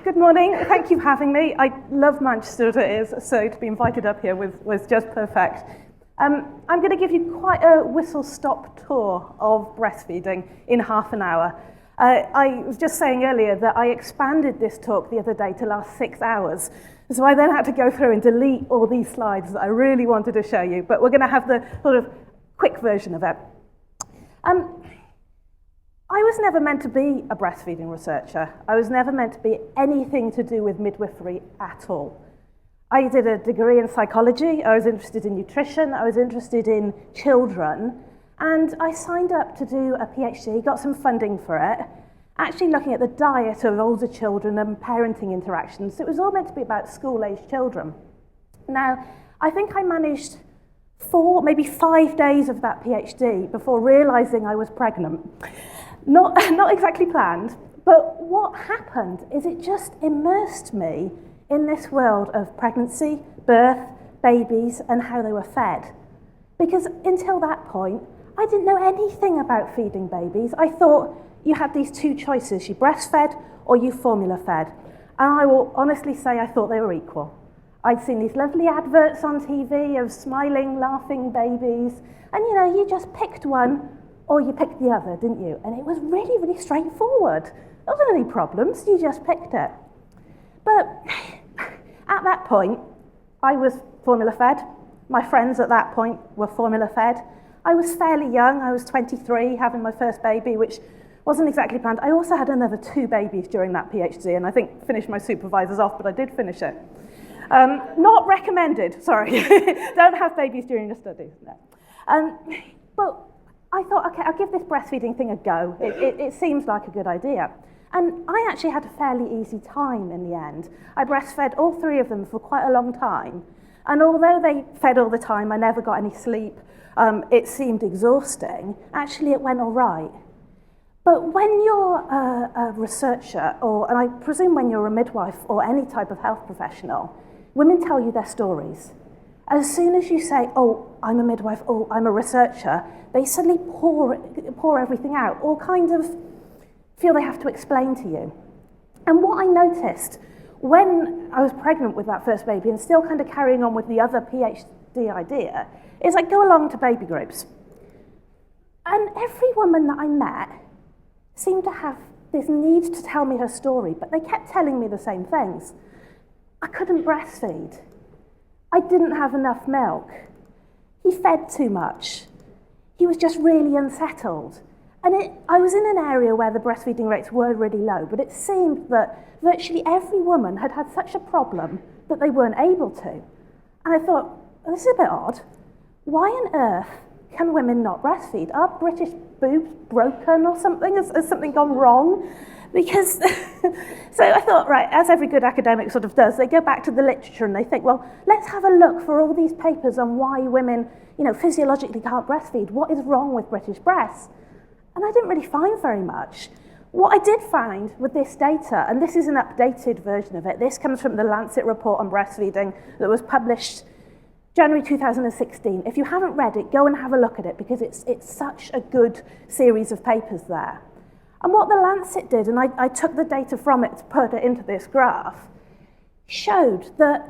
Good morning. Thank you for having me. I love Manchester as it is, so to be invited up here was just perfect. I'm going to give you quite a whistle-stop tour of breastfeeding in half an hour. I was just saying earlier that I expanded this talk the other day to last 6 hours. So I then had to go through and delete all these slides that I really wanted to show you, but we're going to have the sort of quick version of it. I was never meant to be a breastfeeding researcher. I was never meant to be anything to do with midwifery at all. I did a degree in psychology, I was interested in nutrition, I was interested in children, and I signed up to do a PhD, got some funding for it, actually looking at the diet of older children and parenting interactions. So it was all meant to be about school-aged children. Now, I think I managed 4, maybe 5 days of that PhD before realizing I was pregnant. Not exactly planned, but what happened is it just immersed me in this world of pregnancy, birth, babies, and how they were fed. Because until that point, I didn't know anything about feeding babies. I thought you had these 2 choices, you breastfed or you formula fed. And I will honestly say I thought they were equal. I'd seen these lovely adverts on TV of smiling, laughing babies, and you just picked one or you picked the other, didn't you? And it was really, really straightforward. There wasn't any problems, you just picked it. But at that point, I was formula fed. My friends at that point were formula fed. I was fairly young, I was 23, having my first baby, which wasn't exactly planned. I also had another 2 babies during that PhD, and I think finished my supervisors off, but I did finish it. Not recommended, sorry. Don't have babies during your studies, no. But I thought, okay, I'll give this breastfeeding thing a go. It seems like a good idea. And I actually had a fairly easy time in the end. I breastfed all 3 of them for quite a long time. And although they fed all the time, I never got any sleep, it seemed exhausting, actually it went all right. But when you're a researcher, and I presume when you're a midwife or any type of health professional, women tell you their stories. As soon as you say, oh, I'm a midwife, oh, I'm a researcher, they suddenly pour everything out, or kind of feel they have to explain to you. And what I noticed when I was pregnant with that first baby and still kind of carrying on with the other PhD idea is I'd go along to baby groups. And every woman that I met seemed to have this need to tell me her story, but they kept telling me the same things. I couldn't breastfeed. I didn't have enough milk. He fed too much. He was just really unsettled. And I was in an area where the breastfeeding rates were really low, but it seemed that virtually every woman had had such a problem that they weren't able to. And I thought, well, this is a bit odd. Why on earth can women not breastfeed? Are British boobs broken or something? Has something gone wrong? Because, so I thought, right, as every good academic sort of does, they go back to the literature and they think, well, let's have a look for all these papers on why women, physiologically can't breastfeed. What is wrong with British breasts? And I didn't really find very much. What I did find with this data, and this is an updated version of it, this comes from the Lancet report on breastfeeding that was published January 2016. If you haven't read it, go and have a look at it because it's such a good series of papers there. And what the Lancet did, and I took the data from it to put it into this graph, showed that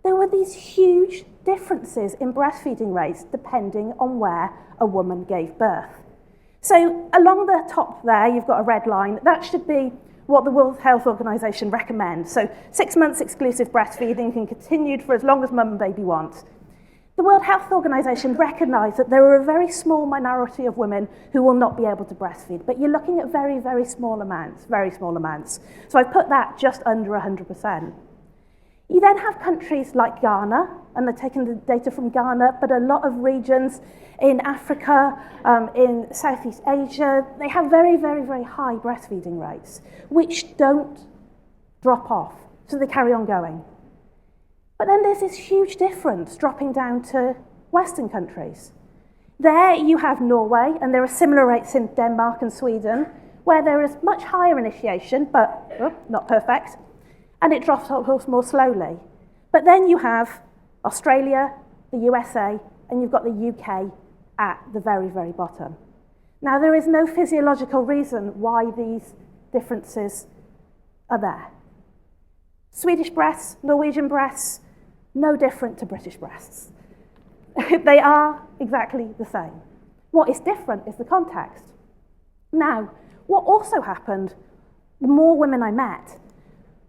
there were these huge differences in breastfeeding rates depending on where a woman gave birth. So along the top there, you've got a red line. That should be what the World Health Organization recommends. So 6 months exclusive breastfeeding can continue for as long as mum and baby want. The World Health Organization recognised that there are a very small minority of women who will not be able to breastfeed, but you're looking at very, very small amounts, very small amounts. So I've put that just under 100%. You then have countries like Ghana, and they're taking the data from Ghana, but a lot of regions in Africa, in Southeast Asia, they have very, very, very high breastfeeding rates, which don't drop off, so they carry on going. But then there's this huge difference dropping down to Western countries. There you have Norway, and there are similar rates in Denmark and Sweden, where there is much higher initiation, but not perfect, and it drops off more slowly. But then you have Australia, the USA, and you've got the UK at the very, very bottom. Now, there is no physiological reason why these differences are there. Swedish breasts, Norwegian breasts, no different to British breasts. They are exactly the same. What is different is the context. Now, what also happened, the more women I met,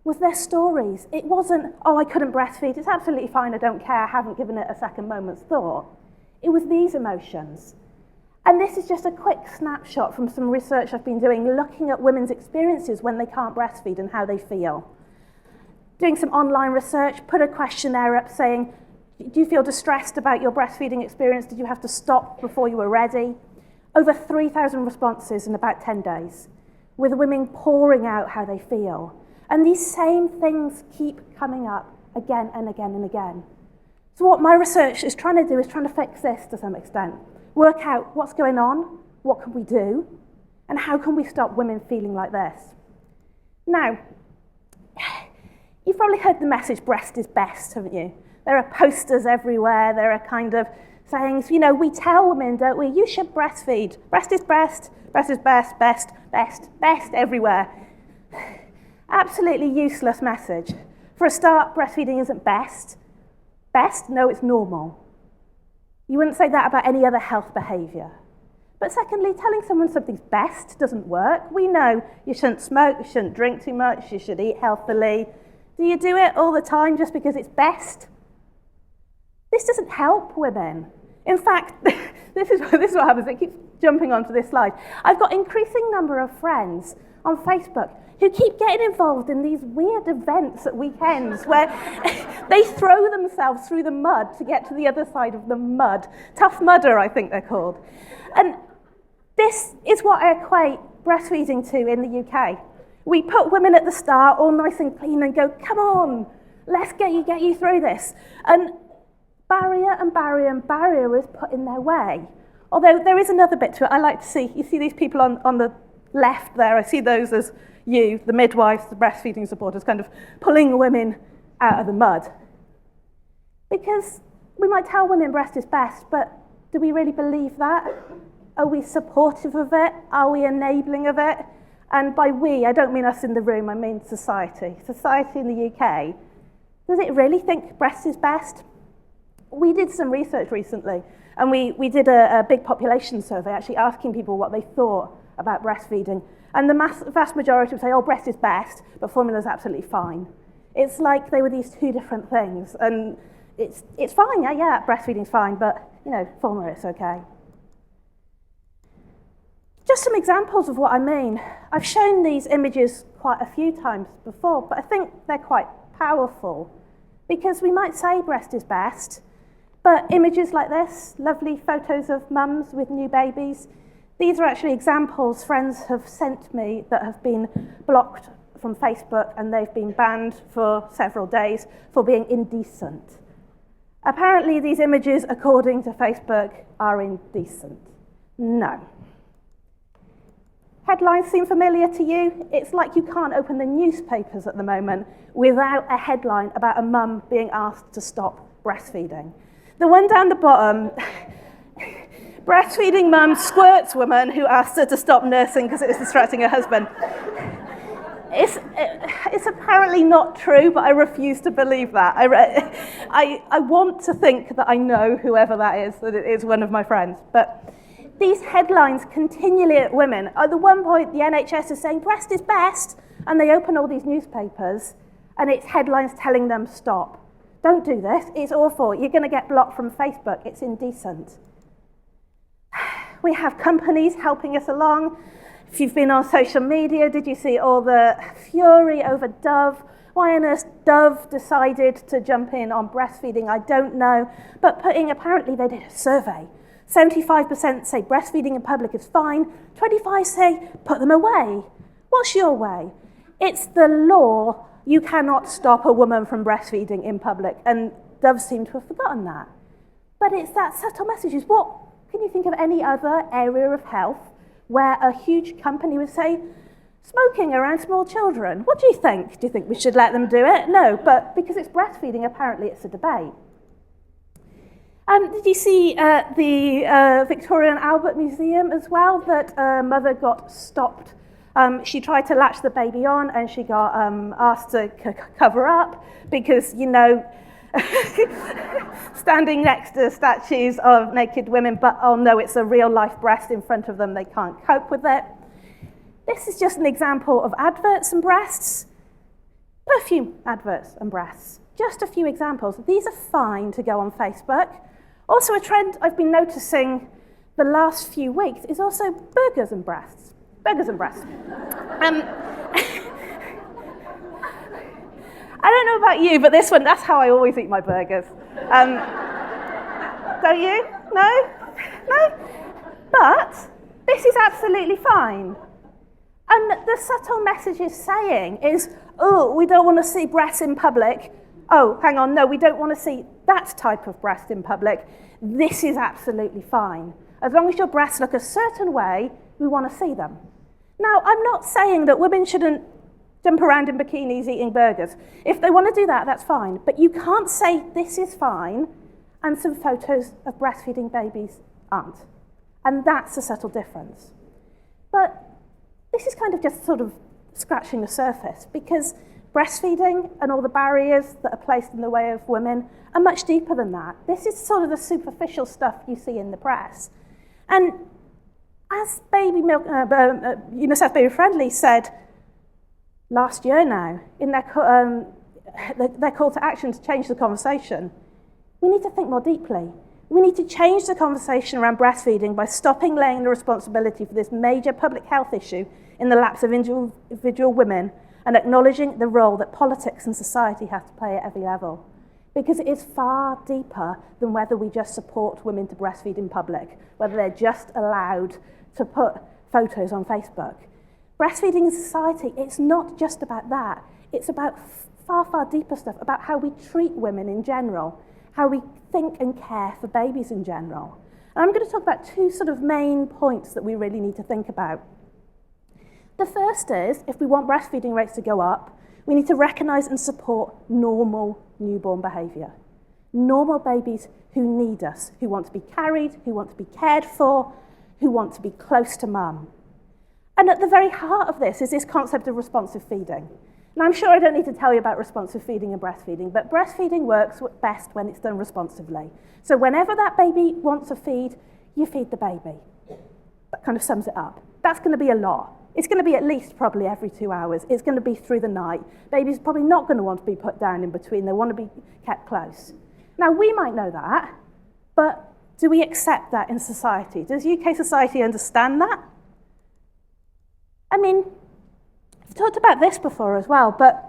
was their stories. It wasn't, oh, I couldn't breastfeed, it's absolutely fine, I don't care, I haven't given it a second moment's thought. It was these emotions. And this is just a quick snapshot from some research I've been doing, looking at women's experiences when they can't breastfeed and how they feel. Doing some online research, put a questionnaire up saying, do you feel distressed about your breastfeeding experience? Did you have to stop before you were ready? Over 3,000 responses in about 10 days, with women pouring out how they feel. And these same things keep coming up again and again and again. So what my research is trying to do is trying to fix this to some extent. Work out what's going on, what can we do, and how can we stop women feeling like this? Now, you've probably heard the message, breast is best, haven't you? There are posters everywhere, there are kind of sayings, you know, we tell women, don't we, you should breastfeed. Breast is best everywhere. Absolutely useless message. For a start, breastfeeding isn't best. Best? No, it's normal. You wouldn't say that about any other health behaviour. But secondly, telling someone something's best doesn't work. We know you shouldn't smoke, you shouldn't drink too much, you should eat healthily. Do you do it all the time just because it's best? This doesn't help women. In fact, this is what happens. It keeps jumping onto this slide. I've got an increasing number of friends on Facebook who keep getting involved in these weird events at weekends where they throw themselves through the mud to get to the other side of the mud. Tough Mudder, I think they're called. And this is what I equate breastfeeding to in the UK. We put women at the start, all nice and clean, and go, come on, let's get you through this. And barrier is put in their way. Although there is another bit to it I like to see. You see these people on the left there, I see those as you, the midwives, the breastfeeding supporters, kind of pulling women out of the mud. Because we might tell women breast is best, but do we really believe that? Are we supportive of it? Are we enabling of it? And by we, I don't mean us in the room, I mean society. Society in the UK, does it really think breast is best? We did some research recently, and we did a big population survey, actually asking people what they thought about breastfeeding. And the vast majority would say, oh, breast is best, but formula's absolutely fine. It's like they were these two different things. And it's fine, yeah, breastfeeding's fine, but, you know, formula is okay. Just some examples of what I mean. I've shown these images quite a few times before, but I think they're quite powerful. Because we might say breast is best, but images like this, lovely photos of mums with new babies, these are actually examples friends have sent me that have been blocked from Facebook, and they've been banned for several days for being indecent. Apparently these images, according to Facebook, are indecent. No. Headlines seem familiar to you? It's like you can't open the newspapers at the moment without a headline about a mum being asked to stop breastfeeding. The one down the bottom, breastfeeding mum squirts woman who asked her to stop nursing because it was distracting her husband. It's apparently not true, but I refuse to believe that. I want to think that I know whoever that it is one of my friends. But these headlines continually at women. At the one point, the NHS is saying breast is best, and they open all these newspapers, and it's headlines telling them stop. Don't do this, it's awful. You're going to get blocked from Facebook, it's indecent. We have companies helping us along. If you've been on social media, did you see all the fury over Dove? Why on earth Dove decided to jump in on breastfeeding, I don't know. But apparently they did a survey. 75% say breastfeeding in public is fine. 25% say put them away. What's your way? It's the law. You cannot stop a woman from breastfeeding in public. And Dove seem to have forgotten that. But it's that subtle message. What can you think of any other area of health where a huge company would say, smoking around small children, what do you think? Do you think we should let them do it? No, but because it's breastfeeding, apparently it's a debate. Did you see the Victoria and Albert Museum as well, that a mother got stopped She tried to latch the baby on and she got asked to cover up because, you know, standing next to statues of naked women, but oh no, it's a real life breast in front of them, they can't cope with it. This is just an example of adverts and breasts, perfume adverts and breasts. Just a few examples. These are fine to go on Facebook. Also a trend I've been noticing the last few weeks is also burgers and breasts. Burgers and breasts. I don't know about you, but this one, that's how I always eat my burgers. Don't you? No? No? But this is absolutely fine. And the subtle message is saying is, oh, we don't want to see breasts in public. Oh, hang on, no, we don't want to see that type of breast in public. This is absolutely fine. As long as your breasts look a certain way, we want to see them. Now, I'm not saying that women shouldn't jump around in bikinis eating burgers. If they want to do that, that's fine. But you can't say this is fine and some photos of breastfeeding babies aren't. And that's a subtle difference. But this is kind of just sort of scratching the surface because breastfeeding and all the barriers that are placed in the way of women are much deeper than that. This is sort of the superficial stuff you see in the press. And as UNICEF Baby Friendly said last year now, in their call to action to change the conversation, we need to think more deeply. We need to change the conversation around breastfeeding by stopping laying the responsibility for this major public health issue in the laps of individual women and acknowledging the role that politics and society have to play at every level. Because it is far deeper than whether we just support women to breastfeed in public, whether they're just allowed to put photos on Facebook. Breastfeeding in society, it's not just about that. It's about far, far deeper stuff, about how we treat women in general, how we think and care for babies in general. And I'm going to talk about two sort of main points that we really need to think about. The first is, if we want breastfeeding rates to go up, we need to recognise and support normal newborn behaviour. Normal babies who need us, who want to be carried, who want to be cared for, who want to be close to mum. And at the very heart of this is this concept of responsive feeding. Now, I'm sure I don't need to tell you about responsive feeding and breastfeeding, but breastfeeding works best when it's done responsively. So whenever that baby wants a feed, you feed the baby. That kind of sums it up. That's going to be a lot. It's going to be at least probably every 2 hours. It's going to be through the night. Baby's probably not going to want to be put down in between. They want to be kept close. Now, we might know that, but do we accept that in society? Does UK society understand that? I mean, I've talked about this before as well, but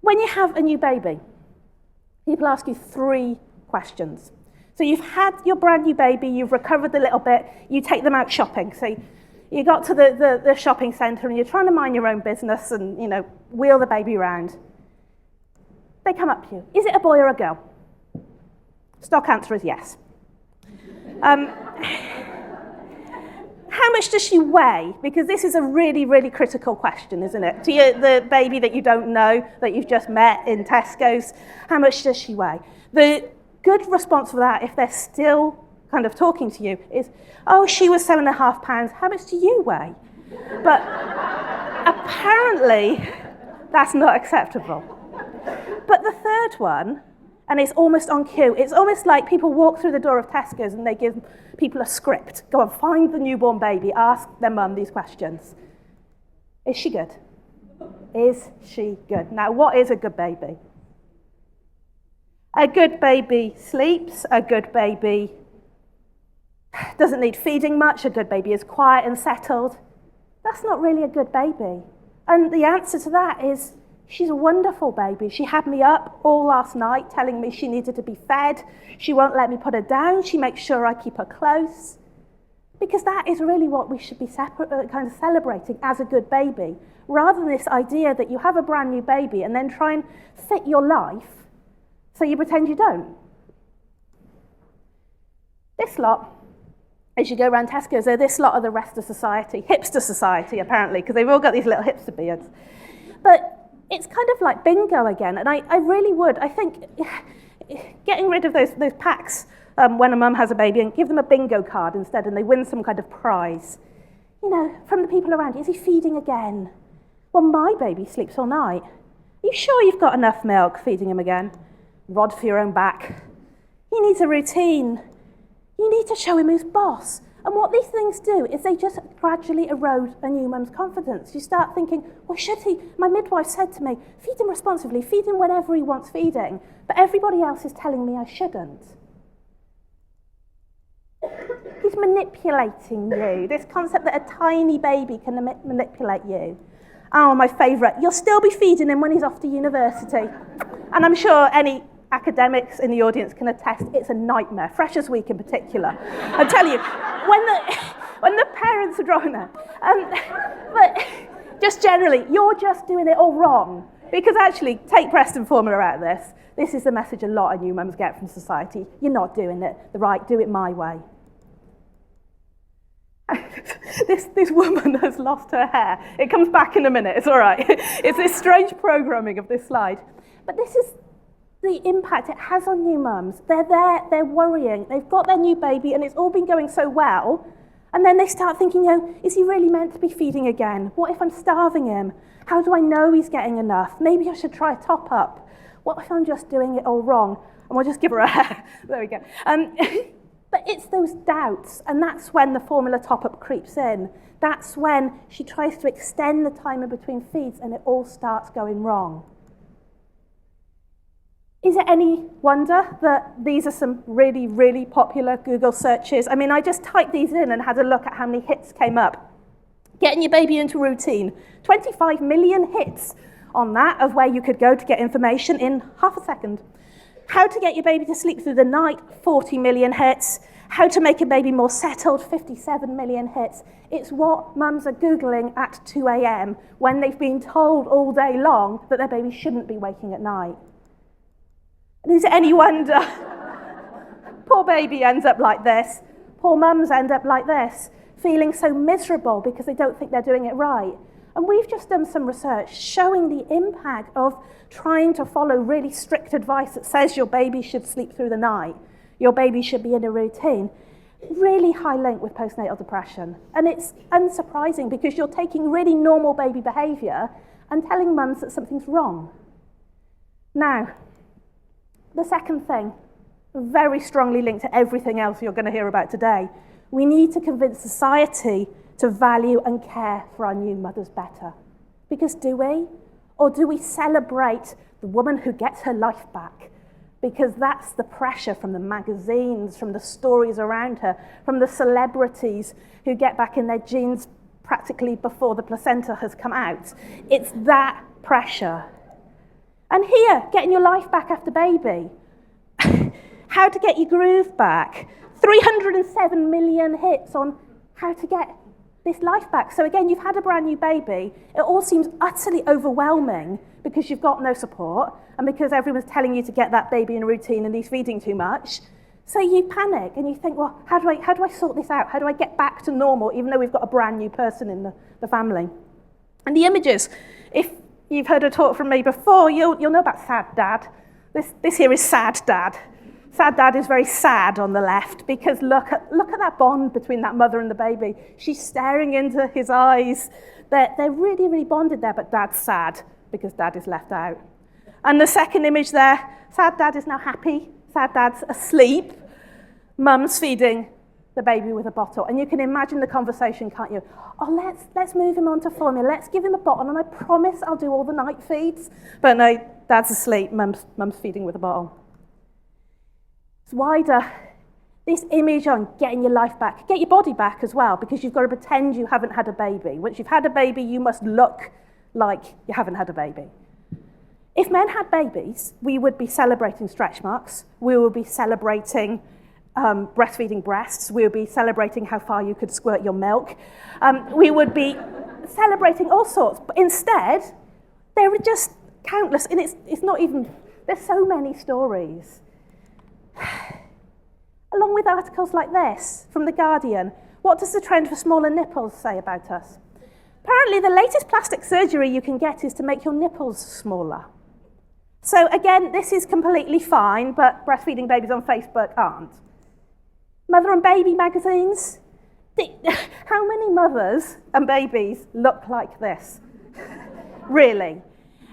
when you have a new baby, people ask you 3 questions. So you've had your brand new baby, you've recovered a little bit, you take them out shopping. So you got to the shopping centre and you're trying to mind your own business and, you know, wheel the baby around. They come up to you. Is it a boy or a girl? Stock answer is yes. How much does she weigh? Because this is a really, really critical question, isn't it? To you, the baby that you don't know, that you've just met in Tesco's, how much does she weigh? The good response for that, if they're still kind of talking to you, is, oh, she was 7.5 pounds, how much do you weigh? But apparently, that's not acceptable. But the third one, and it's almost on cue, it's almost like people walk through the door of Tesco's and they give people a script. Go and find the newborn baby, ask their mum these questions. Is she good? Is she good? Now, what is a good baby? A good baby sleeps, a good baby doesn't need feeding much, a good baby is quiet and settled. That's not really a good baby. And the answer to that is, she's a wonderful baby. She had me up all last night telling me she needed to be fed. She won't let me put her down. She makes sure I keep her close. Because that is really what we should be kind of celebrating as a good baby, rather than this idea that you have a brand new baby and then try and fit your life so you pretend you don't. This lot, as you go around Tesco's, they're this lot of the rest of society, hipster society apparently, because they've all got these little hipster beards. But it's kind of like bingo again, and I really would. I think getting rid of those packs when a mum has a baby and give them a bingo card instead and they win some kind of prize from the people around you, is he feeding again? Well, my baby sleeps all night. Are you sure you've got enough milk feeding him again? Rod for your own back. He needs a routine. You need to show him who's boss. And what these things do is they just gradually erode a new mum's confidence. You start thinking, well, should he? My midwife said to me, feed him responsibly, feed him whenever he wants feeding. But everybody else is telling me I shouldn't. He's manipulating you. This concept that a tiny baby can manipulate you. Oh, my favourite. You'll still be feeding him when he's off to university. And I'm sure any academics in the audience can attest it's a nightmare, Freshers Week in particular. I tell you, when the parents are drawing that. But just generally, you're just doing it all wrong. Because actually, take breast and formula out of this. This is the message a lot of new mums get from society. You're not doing it the right, do it my way. This woman has lost her hair. It comes back in a minute, it's all right. It's this strange programming of this slide. But this is the impact it has on new mums. They're there, they're worrying, they've got their new baby and it's all been going so well. And then they start thinking, is he really meant to be feeding again? What if I'm starving him? How do I know he's getting enough? Maybe I should try a top up. What if I'm just doing it all wrong? And we'll just give her a hair. There we go. But it's those doubts, and that's when the formula top-up creeps in. That's when she tries to extend the time in between feeds and it all starts going wrong. Is it any wonder that these are some really, really popular Google searches? I mean, I just typed these in and had a look at how many hits came up. Getting your baby into routine. 25 million hits on that of where you could go to get information in half a second. How to get your baby to sleep through the night, 40 million hits. How to make a baby more settled, 57 million hits. It's what mums are Googling at 2 a.m. when they've been told all day long that their baby shouldn't be waking at night. And is it any wonder? Poor baby ends up like this. Poor mums end up like this, feeling so miserable because they don't think they're doing it right. And we've just done some research showing the impact of trying to follow really strict advice that says your baby should sleep through the night, your baby should be in a routine. Really high link with postnatal depression. And it's unsurprising because you're taking really normal baby behaviour and telling mums that something's wrong. Now, the second thing, very strongly linked to everything else you're going to hear about today, we need to convince society to value and care for our new mothers better. Because do we? Or do we celebrate the woman who gets her life back? Because that's the pressure from the magazines, from the stories around her, from the celebrities who get back in their jeans practically before the placenta has come out. It's that pressure. And here, getting your life back after baby. How to get your groove back. 307 million hits on how to get this life back. So again, you've had a brand new baby. It all seems utterly overwhelming because you've got no support and because everyone's telling you to get that baby in a routine and he's feeding too much. So you panic and you think, well, how do I sort this out? How do I get back to normal even though we've got a brand new person in the family? And the images, if you've heard a talk from me before, you'll know about sad dad. This here is sad dad. Sad dad is very sad on the left because look at that bond between that mother and the baby. She's staring into his eyes. They're really, really bonded there, but dad's sad because dad is left out. And the second image there, sad dad is now happy. Sad dad's asleep. Mum's feeding the baby with a bottle. And you can imagine the conversation, can't you? Oh, let's move him on to formula. Let's give him a bottle, and I promise I'll do all the night feeds. But no, dad's asleep. Mum's feeding with a bottle. It's wider. This image on getting your life back. Get your body back as well, because you've got to pretend you haven't had a baby. Once you've had a baby, you must look like you haven't had a baby. If men had babies, we would be celebrating stretch marks. We would be celebrating breastfeeding breasts. We would be celebrating how far you could squirt your milk. We would be celebrating all sorts. But instead, there are just countless, and it's not even, there's so many stories. Along with articles like this from The Guardian, what does the trend for smaller nipples say about us? Apparently, the latest plastic surgery you can get is to make your nipples smaller. So again, this is completely fine, but breastfeeding babies on Facebook aren't. Mother and baby magazines, How many mothers and babies look like this? Really?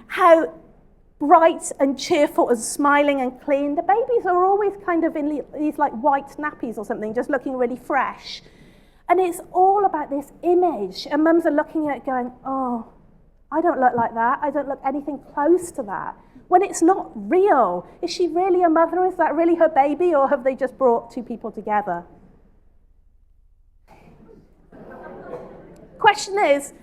How bright and cheerful and smiling and clean. The babies are always kind of in these like white nappies or something, just looking really fresh. And it's all about this image. And mums are looking at it going, oh, I don't look like that. I don't look anything close to that. When it's not real. Is she really a mother? Is that really her baby? Or have they just brought two people together? Question is,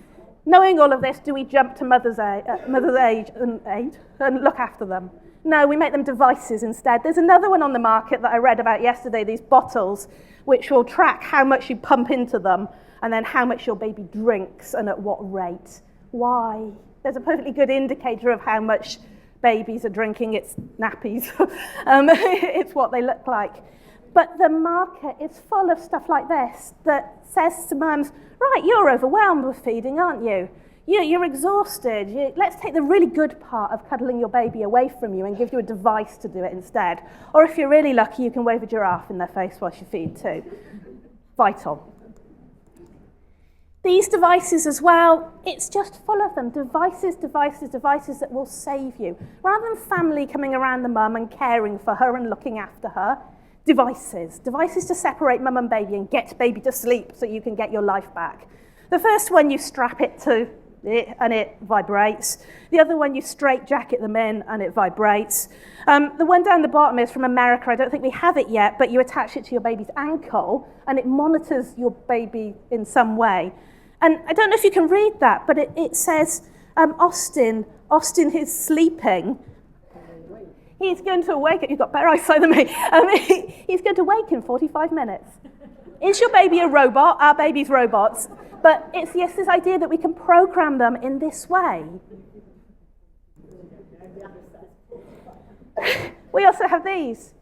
knowing all of this, do we jump to mother's age and look after them? No, we make them devices instead. There's another one on the market that I read about yesterday, these bottles, which will track how much you pump into them and then how much your baby drinks and at what rate. Why? There's a perfectly good indicator of how much babies are drinking. It's nappies. It's what they look like. But the market is full of stuff like this that says to mums, right, you're overwhelmed with feeding, aren't you? You're exhausted. Let's take the really good part of cuddling your baby away from you and give you a device to do it instead. Or if you're really lucky, you can wave a giraffe in their face while you feed too. Vital. These devices as well, it's just full of them. Devices that will save you. Rather than family coming around the mum and caring for her and looking after her, devices to separate mum and baby and get baby to sleep so you can get your life back. The first one, you strap it to it and it vibrates. The other one, you straight jacket them in and it vibrates. The one down the bottom is from America. I don't think we have it yet, but you attach it to your baby's ankle and it monitors your baby in some way. And I don't know if you can read that, but it says, Austin is sleeping. He's going to awaken. You've got better eyesight than me. He's going to wake in 45 minutes. Is your baby a robot? Our baby's robots. But it's this idea that we can program them in this way. We also have these.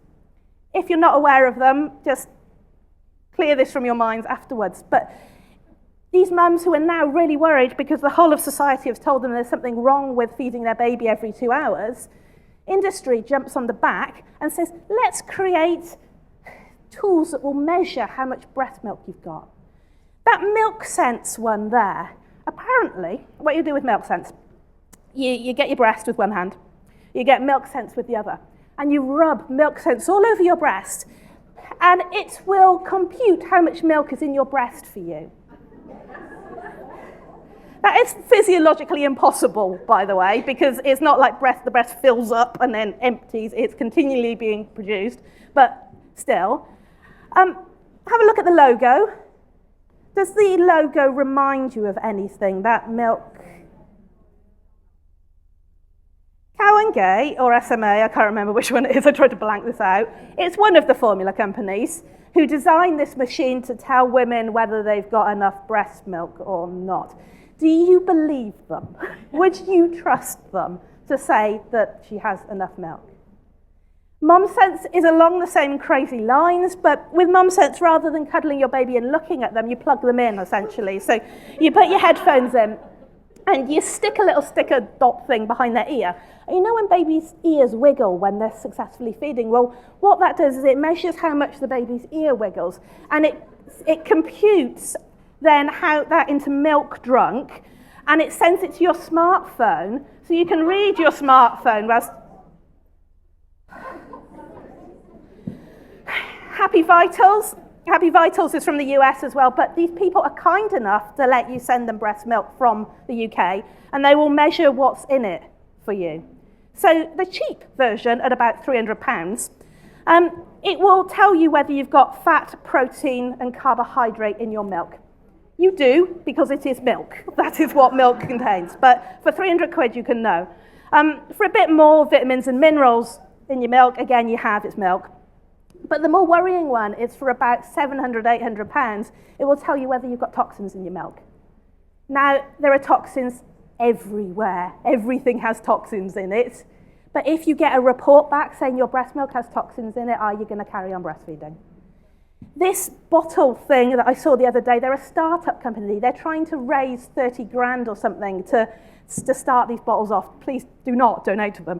If you're not aware of them, just clear this from your minds afterwards. But these mums who are now really worried because the whole of society has told them there's something wrong with feeding their baby every 2 hours, industry jumps on the back and says, let's create tools that will measure how much breast milk you've got. That Milk Sense one there, apparently, what you do with Milk Sense, you get your breast with one hand, you get Milk Sense with the other, and you rub Milk Sense all over your breast, and it will compute how much milk is in your breast for you. That is physiologically impossible, by the way, because it's not like the breast fills up and then empties. It's continually being produced, but still. Have a look at the logo. Does the logo remind you of anything? That milk? Cow and Gay, or SMA, I can't remember which one it is. I tried to blank this out. It's one of the formula companies who designed this machine to tell women whether they've got enough breast milk or not. Do you believe them? Would you trust them to say that she has enough milk? Mum Sense is along the same crazy lines, but with Mum Sense, rather than cuddling your baby and looking at them, you plug them in, essentially. So you put your headphones in, and you stick a little sticker dot thing behind their ear. And you know when babies' ears wiggle when they're successfully feeding? Well, what that does is it measures how much the baby's ear wiggles, and it computes then how that into milk drunk, and it sends it to your smartphone, so you can read your smartphone whilst... Happy Vitals. Happy Vitals is from the US as well, but these people are kind enough to let you send them breast milk from the UK, and they will measure what's in it for you. So the cheap version at about £300, it will tell you whether you've got fat, protein, and carbohydrate in your milk. You do, because it is milk. That is what milk contains. But for 300 quid, you can know. For a bit more vitamins and minerals in your milk, again, you have it's milk. But the more worrying one is for about £700, £800, it will tell you whether you've got toxins in your milk. Now, there are toxins everywhere. Everything has toxins in it. But if you get a report back saying your breast milk has toxins in it, are you going to carry on breastfeeding? This bottle thing that I saw the other day, they're a startup company. They're trying to raise 30 grand or something to start these bottles off. Please do not donate to them.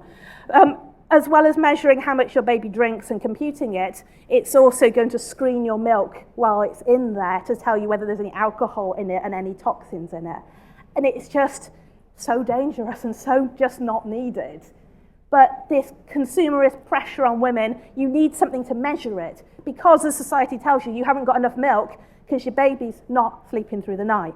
as well as measuring how much your baby drinks and computing it, it's also going to screen your milk while it's in there to tell you whether there's any alcohol in it and any toxins in it. And it's just so dangerous and so just not needed. But this consumerist pressure on women, you need something to measure it, because the society tells you you haven't got enough milk because your baby's not sleeping through the night.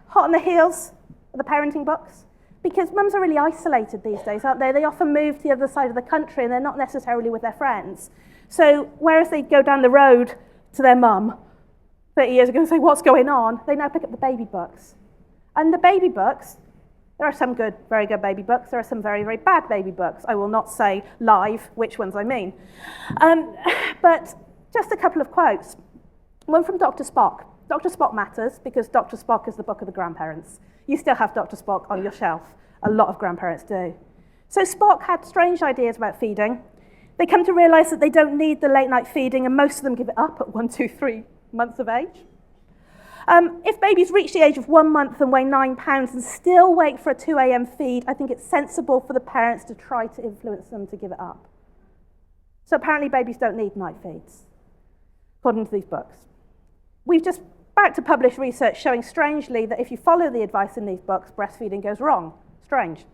Hot on the heels of the parenting books, because mums are really isolated these days, aren't they? They often move to the other side of the country and they're not necessarily with their friends. So whereas they go down the road to their mum 30 years ago and say, what's going on? They now pick up the baby books. And the baby books, there are some good, very good baby books. There are some very, very bad baby books. I will not say live which ones I mean. But just a couple of quotes. One from Dr. Spock. Dr. Spock matters because Dr. Spock is the book of the grandparents. You still have Dr. Spock on your shelf. A lot of grandparents do. So Spock had strange ideas about feeding. They come to realise that they don't need the late night feeding, and most of them give it up at 1, 2, 3 months of age. If babies reach the age of 1 month and weigh 9 pounds and still wait for a 2 a.m. feed, I think it's sensible for the parents to try to influence them to give it up. So apparently babies don't need night feeds, according to these books. We've just back to published research showing strangely that if you follow the advice in these books, breastfeeding goes wrong. Strange.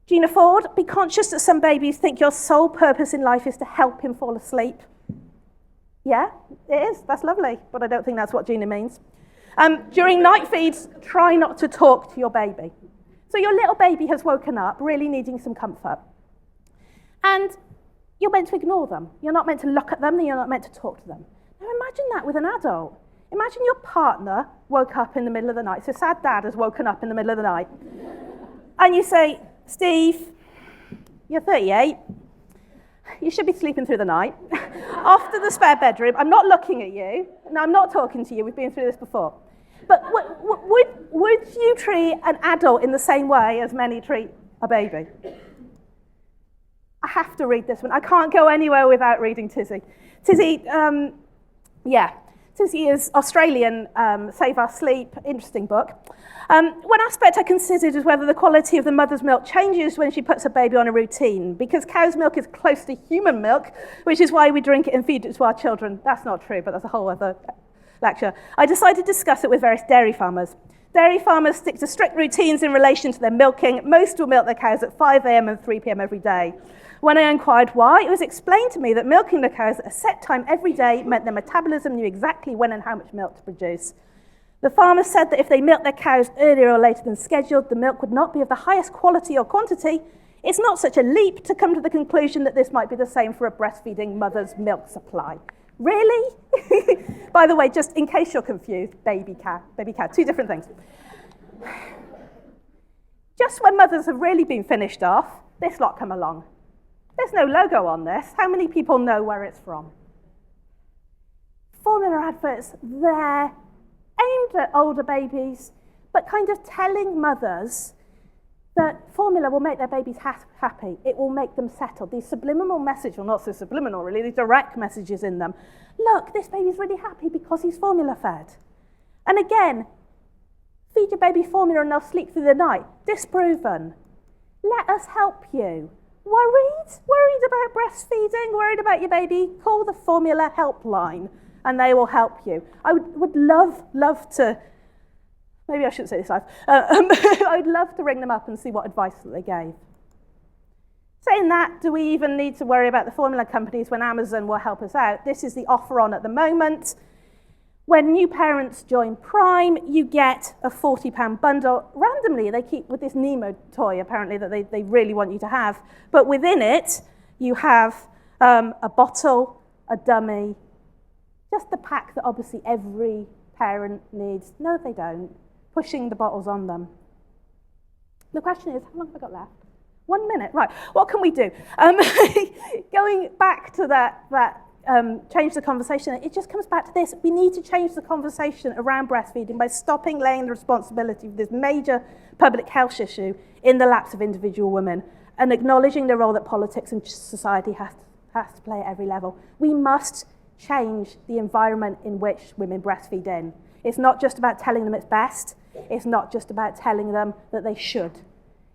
Gina Ford, be conscious that some babies think your sole purpose in life is to help him fall asleep. Yeah, it is. That's lovely. But I don't think that's what Gina means. During night feeds, try not to talk to your baby. So your little baby has woken up really needing some comfort. And you're meant to ignore them. You're not meant to look at them. You're not meant to talk to them. Now imagine that with an adult. Imagine your partner woke up in the middle of the night. So sad dad has woken up in the middle of the night. And you say, Steve, you're 38. You should be sleeping through the night. Off to the spare bedroom. I'm not looking at you. No, I'm not talking to you. We've been through this before. But would you treat an adult in the same way as many treat a baby? I have to read this one. I can't go anywhere without reading Tizzy. Tizzy, Tizzy is Australian, Save Our Sleep, interesting book. One aspect I considered is whether the quality of the mother's milk changes when she puts her baby on a routine, because cow's milk is close to human milk, which is why we drink it and feed it to our children. That's not true, but that's a whole other lecture. I decided to discuss it with various dairy farmers. Dairy farmers stick to strict routines in relation to their milking. Most will milk their cows at 5 a.m. and 3 p.m. every day. When I inquired why, it was explained to me that milking the cows at a set time every day meant their metabolism knew exactly when and how much milk to produce. The farmers said that if they milked their cows earlier or later than scheduled, the milk would not be of the highest quality or quantity. It's not such a leap to come to the conclusion that this might be the same for a breastfeeding mother's milk supply. Really? By the way, just in case you're confused, baby cow, two different things. Just when mothers have really been finished off, this lot come along. There's no logo on this. How many people know where it's from? Formula adverts, they're aimed at older babies, but kind of telling mothers that formula will make their babies happy. It will make them settled. These subliminal messages, well, not so subliminal really, these direct messages in them. Look, this baby's really happy because he's formula fed. And again, feed your baby formula and they'll sleep through the night. Disproven. Let us help you. Worried about breastfeeding, worried about your baby, call the formula helpline and they will help you. I would love to, maybe I shouldn't say this live, I would love to ring them up and see what advice that they gave. Saying that, do we even need to worry about the formula companies when Amazon will help us out? This is the offer on at the moment. When new parents join Prime, you get a £40 bundle. Randomly, they keep with this Nemo toy, apparently, that they really want you to have. But within it, you have a bottle, a dummy, just the pack that obviously every parent needs. No, they don't. Pushing the bottles on them. The question is, how long have I got left? 1 minute, right. What can we do? Going back to that change the conversation, it just comes back to this. We need to change the conversation around breastfeeding by stopping laying the responsibility of this major public health issue in the laps of individual women and acknowledging the role that politics and society has to play at every level. We must change the environment in which women breastfeed in. It's not just about telling them it's best. It's not just about telling them that they should.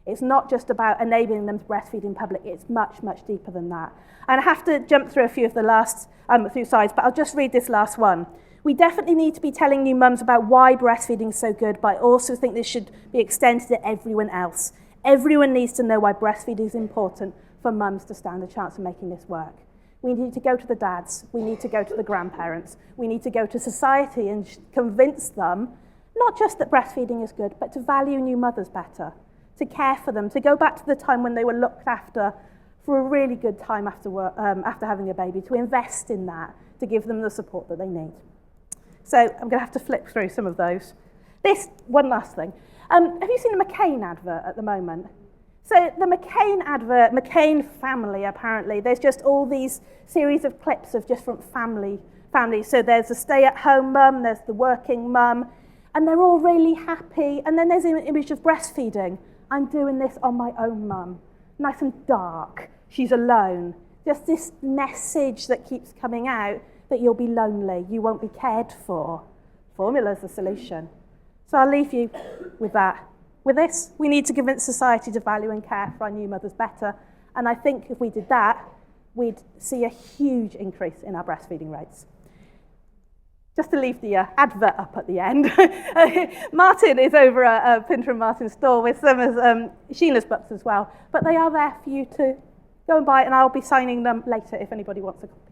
It's not just about enabling them to breastfeed in public. It's much, much deeper than that. And I have to jump through a few of the last few slides, but I'll just read this last one. We definitely need to be telling new mums about why breastfeeding is so good, but I also think this should be extended to everyone else. Everyone needs to know why breastfeeding is important for mums to stand a chance of making this work. We need to go to the dads. We need to go to the grandparents. We need to go to society and convince them, not just that breastfeeding is good, but to value new mothers better, to care for them, to go back to the time when they were looked after for a really good time after having a baby, to invest in that, to give them the support that they need. So I'm going to have to flip through some of those. This, one last thing. Have you seen the McCain advert at the moment? So the McCain advert, McCain family, apparently, there's just all these series of clips of different families. So there's a stay-at-home mum, there's the working mum, and they're all really happy. And then there's an image of breastfeeding. I'm doing this on my own mum. Nice and dark. She's alone. Just this message that keeps coming out that you'll be lonely, you won't be cared for. Formula's the solution. So I'll leave you with that. With this, we need to convince society to value and care for our new mothers better. And I think if we did that, we'd see a huge increase in our breastfeeding rates. Just to leave the advert up at the end. Martin is over at Pinter and Martin's store with some of Sheena's books as well. But they are there for you to go and buy, and I'll be signing them later if anybody wants a copy.